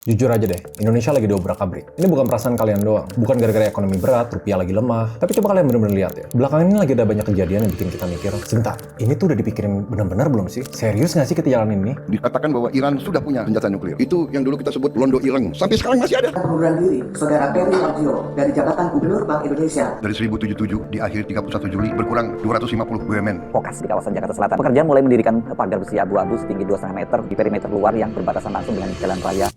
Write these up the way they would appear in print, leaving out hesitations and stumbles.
Jujur aja deh, Indonesia lagi diobrak-abrik. Ini bukan perasaan kalian doang. Bukan gara-gara ekonomi berat, rupiah lagi lemah. Tapi coba kalian bener-bener lihat ya. Belakangan ini lagi ada banyak kejadian yang bikin kita mikir, sebentar, ini tuh udah dipikirin benar-benar belum sih? Serius nggak sih kita jalanin ini? Dikatakan bahwa Iran sudah punya senjata nuklir. Itu yang dulu kita sebut Londo Ireng. Sampai sekarang masih ada. Pengunduran diri Saudara Peri Warjio dari jabatan Gubernur Bank Indonesia. Dari 1077 di akhir 31 Juli berkurang 250 BUMN. Pokas di kawasan Jakarta Selatan. Pekerjaan mulai mendirikan pagar besi abu-abu setinggi 2,5 meter di perimeter luar yang berbatasan langsung dengan jalan raya.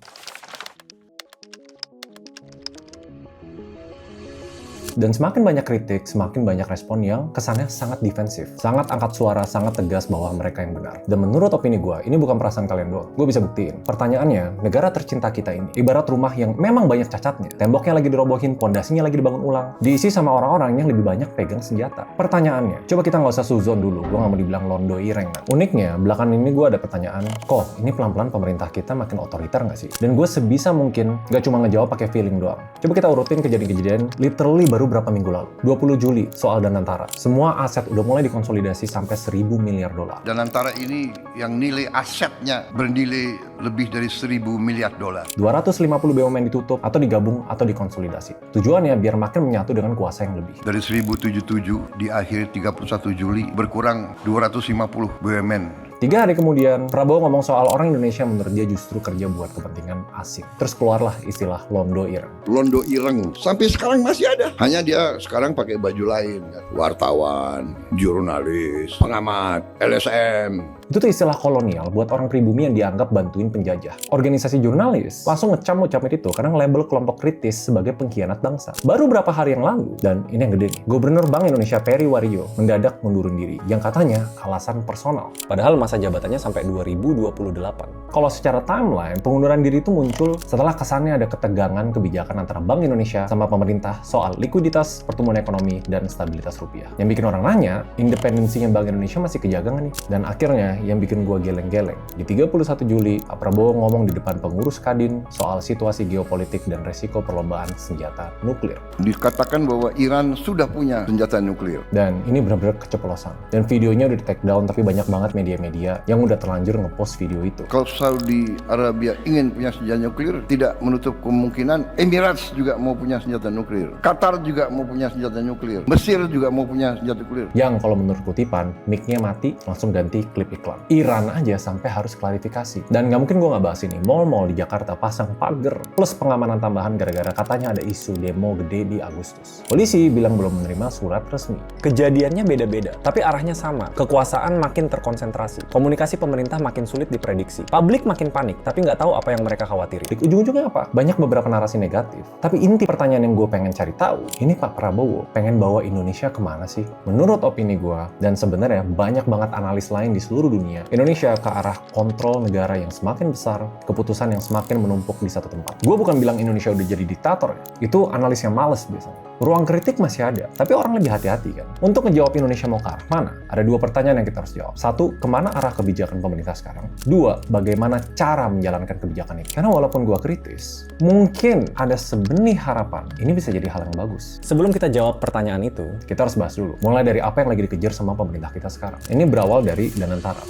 Dan semakin banyak kritik, semakin banyak respon yang kesannya sangat defensif. Sangat angkat suara, sangat tegas bahwa mereka yang benar. Dan menurut opini gue, ini bukan perasaan kalian doang. Gue bisa buktiin. Pertanyaannya, negara tercinta kita ini, ibarat rumah yang memang banyak cacatnya. Temboknya lagi dirobohin, pondasinya lagi dibangun ulang. Diisi sama orang-orang yang lebih banyak pegang senjata. Pertanyaannya, coba kita nggak usah suzon dulu. Gue nggak mau dibilang Londo Ireng kan. Uniknya, belakangan ini gue ada pertanyaan, kok ini pelan-pelan pemerintah kita makin otoriter nggak sih? Dan gue sebisa mungkin nggak cuma ngejawab pakai feeling doang. Coba kita urutin kejadian-kejadian literally baru berapa minggu lalu. 20 Juli, soal Danantara. Semua aset udah mulai dikonsolidasi sampai 1.000 miliar dolar. Danantara ini yang nilai asetnya bernilai lebih dari 1.000 miliar dolar. 250 BUMN ditutup atau digabung atau dikonsolidasi. Tujuannya biar makin menyatu dengan kuasa yang lebih. Dari 1077 di akhir 31 Juli berkurang 250 BUMN. 3 hari kemudian, Prabowo ngomong soal orang Indonesia menurut dia justru kerja buat kepentingan asing. Terus keluarlah istilah Londo Ireng. Londo Ireng. Sampai sekarang masih ada. Hanya dia sekarang pakai baju lain. Wartawan, jurnalis, pengamat, LSM. Itu tuh istilah kolonial buat orang pribumi yang dianggap bantuin penjajah. Organisasi jurnalis langsung ngecam itu karena label kelompok kritis sebagai pengkhianat bangsa. Baru berapa hari yang lalu, dan ini yang gede nih, Gubernur Bank Indonesia Peri Warjio mendadak mundurin diri, yang katanya alasan personal. Padahal masa jabatannya sampai 2028. Kalau secara timeline, pengunduran diri itu muncul setelah kesannya ada ketegangan kebijakan antara Bank Indonesia sama pemerintah soal likuiditas, pertumbuhan ekonomi, dan stabilitas rupiah. Yang bikin orang nanya, independensinya Bank Indonesia masih kejaga nggak nih? Dan akhirnya, yang bikin gua geleng-geleng. Di 31 Juli, Pak Prabowo ngomong di depan pengurus Kadin soal situasi geopolitik dan resiko perlombaan senjata nuklir. Dikatakan bahwa Iran sudah punya senjata nuklir. Dan ini benar-benar keceplosan. Dan videonya udah di-take down, tapi banyak banget media-media yang udah terlanjur ngepost video itu. Kalau Saudi Arabia ingin punya senjata nuklir, tidak menutup kemungkinan Emirates juga mau punya senjata nuklir. Qatar juga mau punya senjata nuklir. Mesir juga mau punya senjata nuklir. Yang kalau menurut kutipan, mic-nya mati, langsung ganti klip iklan. Iran aja sampai harus klarifikasi. Dan nggak mungkin gue nggak bahas ini. Mall-mall di Jakarta pasang pagar plus pengamanan tambahan gara-gara katanya ada isu demo gede di Agustus. Polisi bilang belum menerima surat resmi. Kejadiannya beda-beda, tapi arahnya sama. Kekuasaan makin terkonsentrasi. Komunikasi pemerintah makin sulit diprediksi. Publik makin panik, tapi nggak tahu apa yang mereka khawatiri. Ujung-ujungnya apa? Banyak beberapa narasi negatif. Tapi inti pertanyaan yang gue pengen cari tahu, ini Pak Prabowo pengen bawa Indonesia kemana sih? Menurut opini gue, dan sebenarnya banyak banget analis lain di seluruh dunia, Indonesia ke arah kontrol negara yang semakin besar, keputusan yang semakin menumpuk di satu tempat. Gue bukan bilang Indonesia udah jadi diktator ya. Itu analis yang males biasanya. Ruang kritik masih ada, tapi orang lebih hati-hati kan. Untuk ngejawab Indonesia mau ke arah mana? Ada 2 pertanyaan yang kita harus jawab. 1, kemana arah kebijakan pemerintah sekarang? 2, bagaimana cara menjalankan kebijakan ini? Karena walaupun gue kritis, mungkin ada sebenih harapan ini bisa jadi hal yang bagus. Sebelum kita jawab pertanyaan itu, kita harus bahas dulu. Mulai dari apa yang lagi dikejar sama pemerintah kita sekarang. Ini berawal dari Danantara.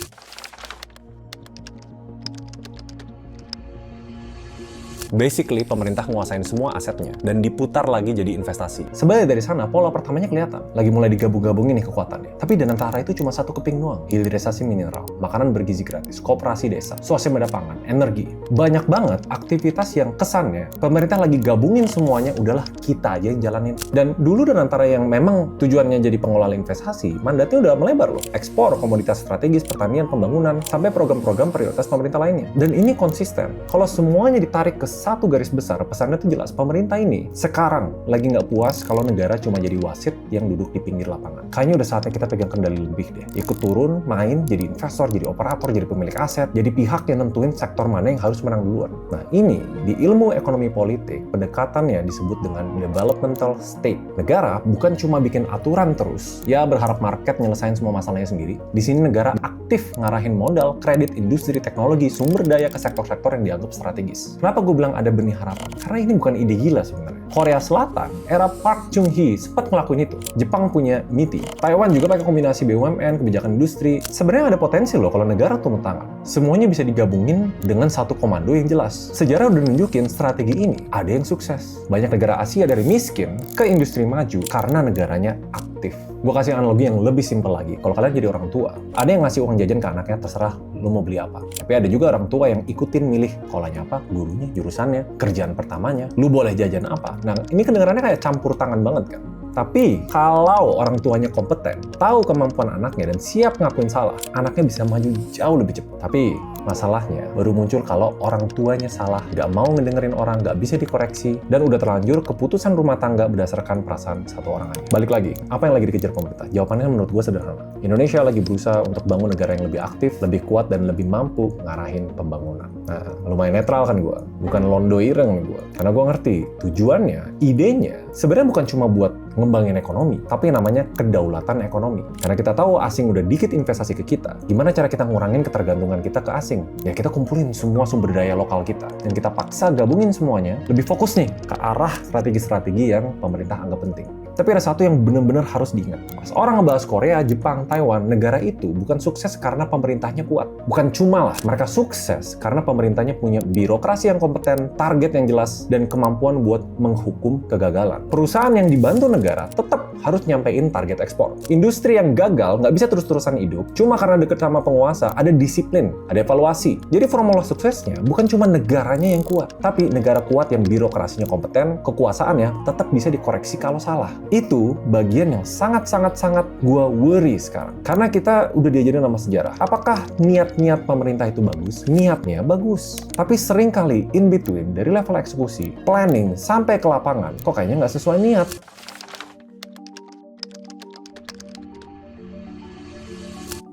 Basically, pemerintah menguasain semua asetnya dan diputar lagi jadi investasi. Sebenarnya dari sana, pola pertamanya kelihatan. Lagi mulai digabung-gabungin nih kekuatannya. Tapi Danantara itu cuma satu keping doang. Hilirisasi mineral, makanan bergizi gratis, koperasi desa, swasembada pangan, energi. Banyak banget aktivitas yang kesannya pemerintah lagi gabungin semuanya, udahlah kita aja yang jalanin. Dan dulu Danantara yang memang tujuannya jadi pengelola investasi, mandatnya udah melebar loh. Ekspor, komoditas strategis, pertanian, pembangunan, sampai program-program prioritas pemerintah lainnya. Dan ini konsisten. Kalau semuanya ditarik ke satu garis besar, pesannya tuh jelas. Pemerintah ini sekarang lagi nggak puas kalau negara cuma jadi wasit yang duduk di pinggir lapangan. Kayaknya udah saatnya kita pegang kendali lebih deh. Ikut turun, main, jadi investor, jadi operator, jadi pemilik aset, jadi pihak yang nentuin sektor mana yang harus menang duluan. Nah ini, di ilmu ekonomi politik, pendekatannya disebut dengan developmental state. Negara bukan cuma bikin aturan terus, ya berharap market nyelesain semua masalahnya sendiri. Di sini negara aktif ngarahin modal, kredit, industri, teknologi, sumber daya ke sektor-sektor yang dianggap strategis. Kenapa gue bilang ada benih harapan? Karena ini bukan ide gila sebenarnya. Korea Selatan, era Park Chung-hee sempat ngelakuin itu. Jepang punya MITI. Taiwan juga pakai kombinasi BUMN, kebijakan industri. Sebenarnya ada potensi loh kalau negara turun tangan. Semuanya bisa digabungin dengan satu komando yang jelas. Sejarah udah nunjukin strategi ini ada yang sukses. Banyak negara Asia dari miskin ke industri maju karena negaranya aktif. Gue kasih analogi yang lebih simpel lagi. Kalau kalian jadi orang tua, ada yang ngasih uang jajan ke anaknya, terserah lu mau beli apa. Tapi ada juga orang tua yang ikutin milih sekolahnya apa, gurunya, jurusannya, kerjaan pertamanya, lu boleh jajan apa. Nah, ini kedengarannya kayak campur tangan banget kan? Tapi kalau orang tuanya kompeten, tahu kemampuan anaknya dan siap ngakuin salah, anaknya bisa maju jauh lebih cepat. Tapi masalahnya baru muncul kalau orang tuanya salah, nggak mau ngedengerin orang, nggak bisa dikoreksi, dan udah terlanjur keputusan rumah tangga berdasarkan perasaan satu orang aja. Balik lagi, apa yang lagi dikejar pemerintah? Jawabannya menurut gue sederhana. Indonesia lagi berusaha untuk bangun negara yang lebih aktif, lebih kuat, dan lebih mampu ngarahin pembangunan. Nah, lumayan netral kan gue, bukan londo ireng gue. Karena gue ngerti tujuannya, idenya, sebenarnya bukan cuma buat ngembangin ekonomi, tapi namanya kedaulatan ekonomi. Karena kita tahu asing udah dikit investasi ke kita, gimana cara kita ngurangin ketergantungan kita ke asing? Ya kita kumpulin semua sumber daya lokal kita, dan kita paksa gabungin semuanya, lebih fokus nih ke arah strategi-strategi yang pemerintah anggap penting. Tapi ada satu yang benar-benar harus diingat. Pas orang ngebahas Korea, Jepang, Taiwan, negara itu bukan sukses karena pemerintahnya kuat. Bukan cuma lah, mereka sukses karena pemerintahnya punya birokrasi yang kompeten, target yang jelas, dan kemampuan buat menghukum kegagalan. Perusahaan yang dibantu negara tetap harus nyampein target ekspor. Industri yang gagal nggak bisa terus-terusan hidup cuma karena deket sama penguasa, ada disiplin, ada evaluasi. Jadi formula suksesnya bukan cuma negaranya yang kuat, tapi negara kuat yang birokrasinya kompeten, kekuasaannya tetap bisa dikoreksi kalau salah. Itu bagian yang sangat-sangat gua worry sekarang. Karena kita udah diajarin sama sejarah. Apakah niat-niat pemerintah itu bagus? Niatnya bagus. Tapi seringkali in between, dari level eksekusi, planning, sampai ke lapangan, kok kayaknya nggak sesuai niat.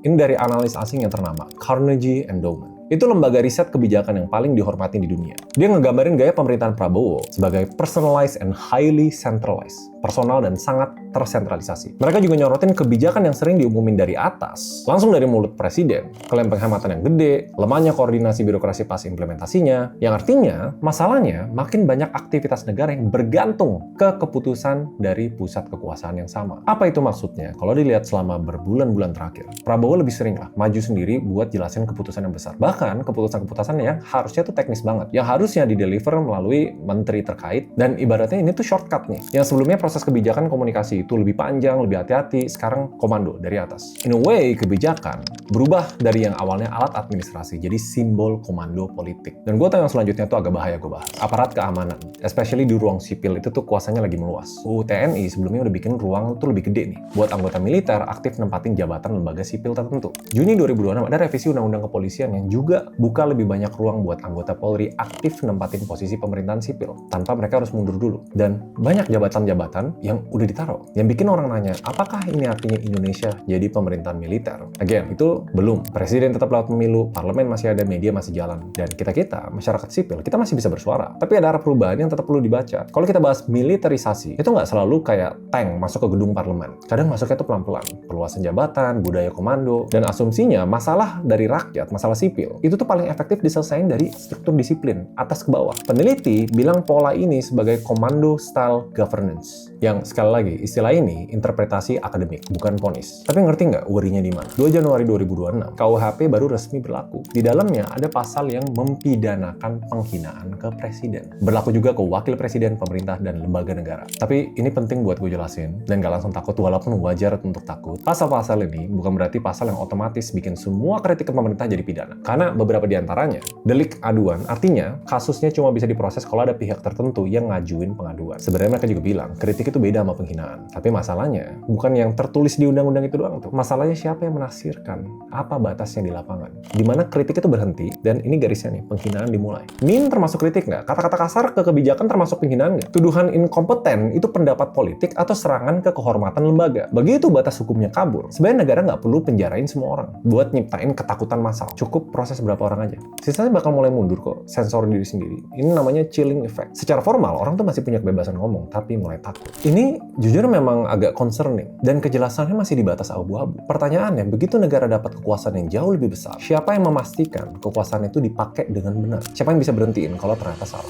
Ini dari analis asing yang ternama, Carnegie Endowment. Itu lembaga riset kebijakan yang paling dihormati di dunia. Dia ngegambarin gaya pemerintahan Prabowo sebagai personalized and highly centralized. Personal dan sangat tersentralisasi. Mereka juga nyorotin kebijakan yang sering diumumin dari atas, langsung dari mulut presiden, klaim penghematan yang gede, lemahnya koordinasi birokrasi pas implementasinya, yang artinya masalahnya makin banyak aktivitas negara yang bergantung ke keputusan dari pusat kekuasaan yang sama. Apa itu maksudnya? Kalau dilihat selama berbulan-bulan terakhir, Prabowo lebih sering lah maju sendiri buat jelasin keputusan yang besar. Bahkan keputusan-keputusan yang harusnya tuh teknis banget, yang harusnya dideliver melalui menteri terkait, dan ibaratnya ini tuh shortcut nih. Yang sebelumnya proses kebijakan komunikasi itu lebih panjang, lebih hati-hati, sekarang komando dari atas. In a way, kebijakan berubah dari yang awalnya alat administrasi jadi simbol komando politik. Dan gue tahu yang selanjutnya tuh agak bahaya gue bahas. Aparat keamanan, especially di ruang sipil itu tuh kuasanya lagi meluas. UU TNI sebelumnya udah bikin ruang tuh lebih gede nih, buat anggota militer aktif nempatin jabatan lembaga sipil tertentu. Juni 2026 ada revisi undang-undang kepolisian yang juga buka lebih banyak ruang buat anggota Polri aktif nempatin posisi pemerintahan sipil, tanpa mereka harus mundur dulu. Dan banyak jabatan-jabatan yang udah ditaruh, yang bikin orang nanya, apakah ini artinya Indonesia jadi pemerintahan militer? Again, itu belum. Presiden tetap lewat pemilu, parlemen masih ada, media masih jalan, dan kita-kita, masyarakat sipil, kita masih bisa bersuara. Tapi ada arah perubahan yang tetap perlu dibaca. Kalau kita bahas militerisasi, itu nggak selalu kayak tank masuk ke gedung parlemen. Kadang masuknya tuh pelan-pelan. Perluasan jabatan, budaya komando, dan asumsinya masalah dari rakyat, masalah sipil, itu tuh paling efektif diselesain dari struktur disiplin, atas ke bawah. Peneliti bilang pola ini sebagai commando style governance. Yang sekali lagi, istilah ini interpretasi akademik, bukan ponis. Tapi ngerti nggak worry-nya di mana? 2 Januari 2026, KUHP baru resmi berlaku. Di dalamnya ada pasal yang mempidanakan penghinaan ke presiden. Berlaku juga ke wakil presiden, pemerintah, dan lembaga negara. Tapi ini penting buat gue jelasin, dan gak langsung takut, walaupun wajar untuk takut. Pasal-pasal ini bukan berarti pasal yang otomatis bikin semua kritik ke pemerintah jadi pidana. Karena beberapa di antaranya, delik aduan, artinya kasusnya cuma bisa diproses kalau ada pihak tertentu yang ngajuin pengaduan. Sebenarnya mereka juga bilang, kritik itu beda sama penghinaan. Tapi masalahnya, bukan yang tertulis di undang-undang itu doang tuh. Masalahnya siapa yang menafsirkan? Apa batasnya di lapangan? Dimana kritik itu berhenti, dan ini garisnya nih, penghinaan dimulai. Min termasuk kritik nggak? Kata-kata kasar ke kebijakan termasuk penghinaan nggak? Tuduhan inkompeten itu pendapat politik atau serangan ke kehormatan lembaga. Begitu batas hukumnya kabur, sebenarnya negara nggak perlu penjarain semua orang buat nyiptain ketakutan massal. Cukup proses berapa orang aja. Sisanya bakal mulai mundur kok, sensor diri sendiri. Ini namanya chilling effect. Secara formal, orang tuh masih punya kebebasan ngomong, tapi mulai takut. Ini jujur memang agak concerning, dan kejelasannya masih di batas abu-abu. Pertanyaannya, begitu negara dapat kekuasaan yang jauh lebih besar, siapa yang memastikan kekuasaan itu dipakai dengan benar? Siapa yang bisa berhentiin kalau ternyata salah?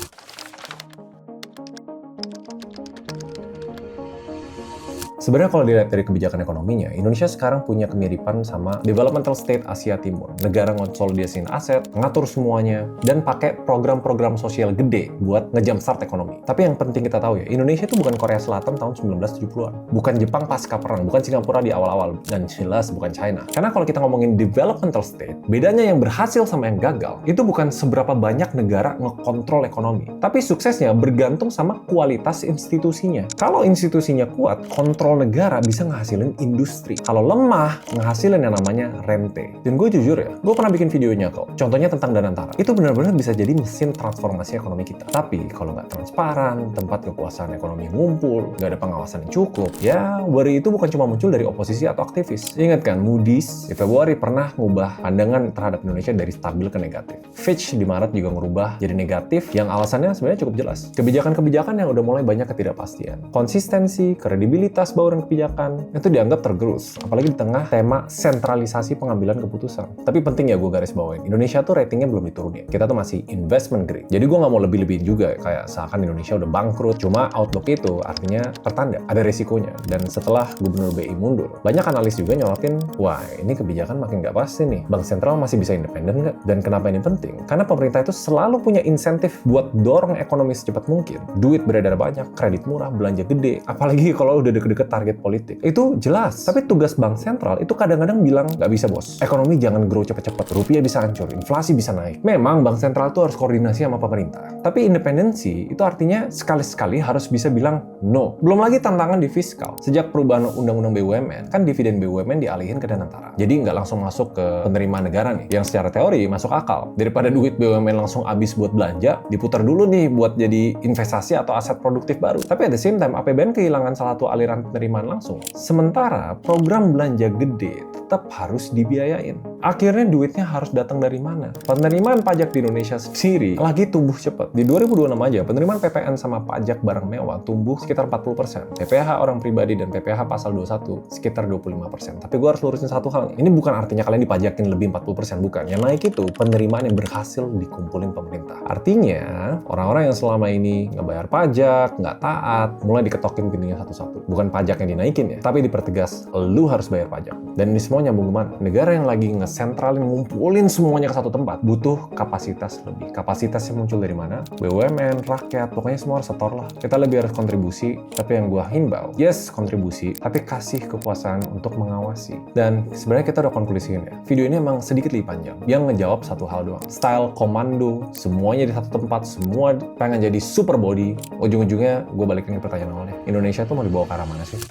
Sebenarnya kalau dilihat dari kebijakan ekonominya, Indonesia sekarang punya kemiripan sama developmental state Asia Timur. Negara ngonsolidasiin aset, ngatur semuanya, dan pakai program-program sosial gede buat nge-jumpstart ekonomi. Tapi yang penting kita tahu ya, Indonesia itu bukan Korea Selatan tahun 1970-an. Bukan Jepang pasca perang, bukan Singapura di awal-awal, dan jelas bukan China. Karena kalau kita ngomongin developmental state, bedanya yang berhasil sama yang gagal, itu bukan seberapa banyak negara ngekontrol ekonomi. Tapi suksesnya bergantung sama kualitas institusinya. Kalau institusinya kuat, kontrol negara bisa ngehasilin industri. Kalau lemah, ngehasilin yang namanya rente. Dan gue jujur ya, gue pernah bikin videonya kok. Contohnya tentang Danantara. Itu benar-benar bisa jadi mesin transformasi ekonomi kita. Tapi kalau nggak transparan, tempat kekuasaan ekonomi ngumpul, nggak ada pengawasan yang cukup, ya worry itu bukan cuma muncul dari oposisi atau aktivis. Ingat kan, Moody's di Februari pernah ngubah pandangan terhadap Indonesia dari stabil ke negatif. Fitch di Maret juga ngerubah jadi negatif, yang alasannya sebenarnya cukup jelas. Kebijakan-kebijakan yang udah mulai banyak ketidakpastian. Konsistensi, kredibilitas bauran kebijakan, itu dianggap tergerus. Apalagi di tengah tema sentralisasi pengambilan keputusan. Tapi penting ya gue garis bawain, Indonesia tuh ratingnya belum diturunin. Kita tuh masih investment grade. Jadi gue nggak mau lebih-lebihin juga, kayak seakan Indonesia udah bangkrut. Cuma outlook itu artinya pertanda, ada resikonya. Dan setelah Gubernur BI mundur, banyak analis juga nyorotin, wah ini kebijakan makin nggak pasti nih. Bank sentral masih bisa independen nggak? Dan kenapa ini penting? Karena pemerintah itu selalu punya insentif buat dorong ekonomi secepat mungkin. Duit beredar banyak, kredit murah, belanja gede. Apalagi kalau udah deket-deket target politik. Itu jelas. Tapi tugas bank sentral itu kadang-kadang bilang, nggak bisa bos. Ekonomi jangan grow cepet-cepet. Rupiah bisa hancur, inflasi bisa naik. Memang bank sentral itu harus koordinasi sama pemerintah. Tapi independensi itu artinya sekali-sekali harus bisa bilang no. Belum lagi tantangan di fiskal. Sejak perubahan undang-undang BUMN, kan dividen BUMN dialihin ke Danantara. Jadi nggak langsung masuk ke penerimaan negara nih, yang secara teori masuk akal. Daripada duit BUMN langsung habis buat belanja, diputar dulu nih buat jadi investasi atau aset produktif baru. Tapi at the same time, APBN kehilangan salah satu aliran penerimaan langsung. Sementara program belanja gede tetap harus dibiayain. Akhirnya duitnya harus datang dari mana? Penerimaan pajak di Indonesia sendiri lagi tumbuh cepat. Di 2026 aja, penerimaan PPN sama pajak barang mewah tumbuh sekitar 40%. PPh orang pribadi dan PPh pasal 21 sekitar 25%. Tapi gue harus lurusin satu hal. Ini bukan artinya kalian dipajakin lebih 40%, bukan. Yang naik itu penerimaan yang berhasil dikumpulin pemerintah. Artinya, orang-orang yang selama ini nggak bayar pajak, nggak taat, mulai diketokin pintunya satu-satu. Bukan pajak yang dinaikin ya, tapi dipertegas, lu harus bayar pajak. Dan ini semua nyambung kemana? Negara yang lagi ngesentralin, ngumpulin semuanya ke satu tempat, butuh kapasitas lebih. Kapasitasnya muncul dari mana? BUMN, rakyat, pokoknya semua harus setor lah. Kita lebih harus kontribusi, tapi yang gua himbau, yes kontribusi, tapi kasih kekuasaan untuk mengawasi. Dan sebenarnya kita udah konklusiin ya, video ini emang sedikit lebih panjang. Yang ngejawab satu hal doang, style komando, semuanya di satu tempat, semua pengen jadi super body. Ujung-ujungnya gue balikin ke pertanyaan awalnya, Indonesia tuh mau dibawa ke arah mana sih?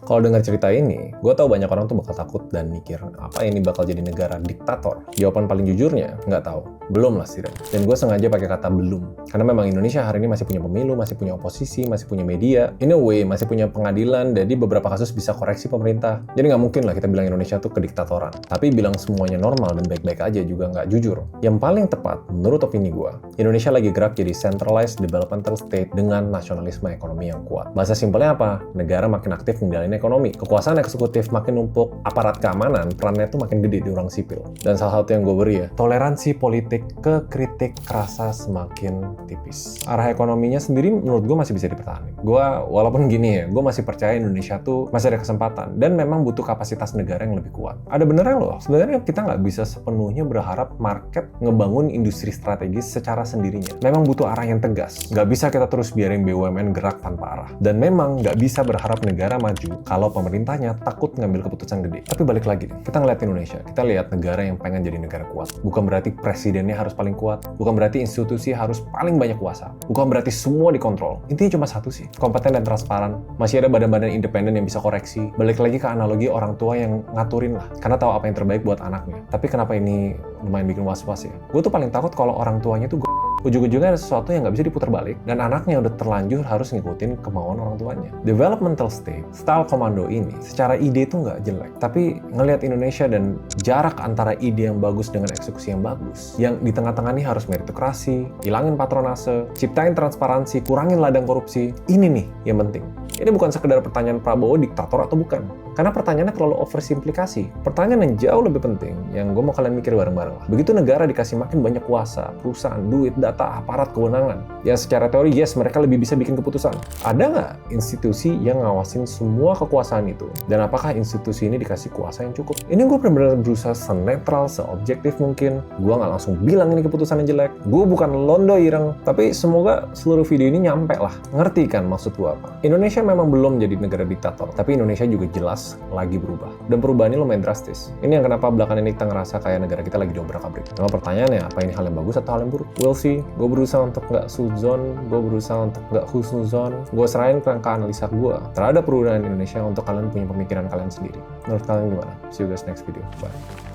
Kalau dengar cerita ini, gue tahu banyak orang tuh bakal takut dan mikir, apa ini bakal jadi negara diktator? Jawaban paling jujurnya, nggak tahu. Belum lah setidaknya. Dan gue sengaja pakai kata belum. Karena memang Indonesia hari ini masih punya pemilu, masih punya oposisi, masih punya media. In a way, masih punya pengadilan, jadi beberapa kasus bisa koreksi pemerintah. Jadi nggak mungkin lah kita bilang Indonesia tuh kediktatoran. Tapi bilang semuanya normal dan baik-baik aja juga nggak jujur. Yang paling tepat, menurut opini gue, Indonesia lagi gerak jadi centralized developmental state dengan nasionalisme ekonomi yang kuat. Bahasa simpelnya apa? Negara makin aktif menjalani ekonomi, kekuasaan eksekutif makin numpuk, aparat keamanan perannya tuh makin gede di orang sipil. Dan salah satu yang gue beri ya, toleransi politik ke kritik kerasa semakin tipis. Arah ekonominya sendiri menurut gue masih bisa dipertahankan. Gue walaupun gini ya, gue masih percaya Indonesia tuh masih ada kesempatan dan memang butuh kapasitas negara yang lebih kuat. Ada benernya loh, sebenarnya kita nggak bisa sepenuhnya berharap market ngebangun industri strategis secara sendirinya. Memang butuh arah yang tegas. Nggak bisa kita terus biarin BUMN gerak tanpa arah. Dan memang nggak bisa berharap negara maju kalau pemerintahnya takut ngambil keputusan gede. Tapi balik lagi nih, kita ngeliat Indonesia, kita lihat negara yang pengen jadi negara kuat. Bukan berarti presidennya harus paling kuat, bukan berarti institusi harus paling banyak kuasa, bukan berarti semua dikontrol. Intinya cuma satu sih, kompeten dan transparan. Masih ada badan-badan independen yang bisa koreksi. Balik lagi ke analogi orang tua yang ngaturin lah, karena tahu apa yang terbaik buat anaknya. Tapi kenapa ini lumayan bikin was-was ya? Gue tuh paling takut kalau orang tuanya tuh ujung-ujungnya ada sesuatu yang nggak bisa diputar balik dan anaknya udah terlanjur harus ngikutin kemauan orang tuanya. Developmental state, style komando ini secara ide itu nggak jelek, tapi ngelihat Indonesia dan jarak antara ide yang bagus dengan eksekusi yang bagus, yang di tengah-tengah ini harus meritokrasi, hilangin patronase, ciptain transparansi, kurangin ladang korupsi, ini nih yang penting. Ini bukan sekedar pertanyaan Prabowo diktator atau bukan. Karena pertanyaannya terlalu oversimplikasi. Pertanyaan yang jauh lebih penting, yang gue mau kalian mikir bareng-bareng lah. Begitu negara dikasih makin banyak kuasa, perusahaan, duit, data, aparat, kewenangan, ya secara teori yes mereka lebih bisa bikin keputusan. Ada nggak institusi yang ngawasin semua kekuasaan itu? Dan apakah institusi ini dikasih kuasa yang cukup? Ini gue benar-benar berusaha senetral, seobjektif mungkin. Gue nggak langsung bilang ini keputusan yang jelek. Gue bukan londo ireng, tapi semoga seluruh video ini nyampe lah. Ngerti kan maksud gue apa? Indonesia memang belum jadi negara diktator, tapi Indonesia juga jelas lagi berubah. Dan perubahan ini lumayan drastis. Ini yang kenapa belakangan ini kita ngerasa kayak negara kita lagi diobrak-abrik. Cuma pertanyaannya, apa ini hal yang bagus atau hal yang buruk? We'll see. Gue berusaha untuk nggak suzon, gue berusaha untuk nggak husnuzon. Gue serahin kerangka analisa gue terhadap perubahan Indonesia untuk kalian punya pemikiran kalian sendiri. Menurut kalian gimana? See you guys next video. Bye.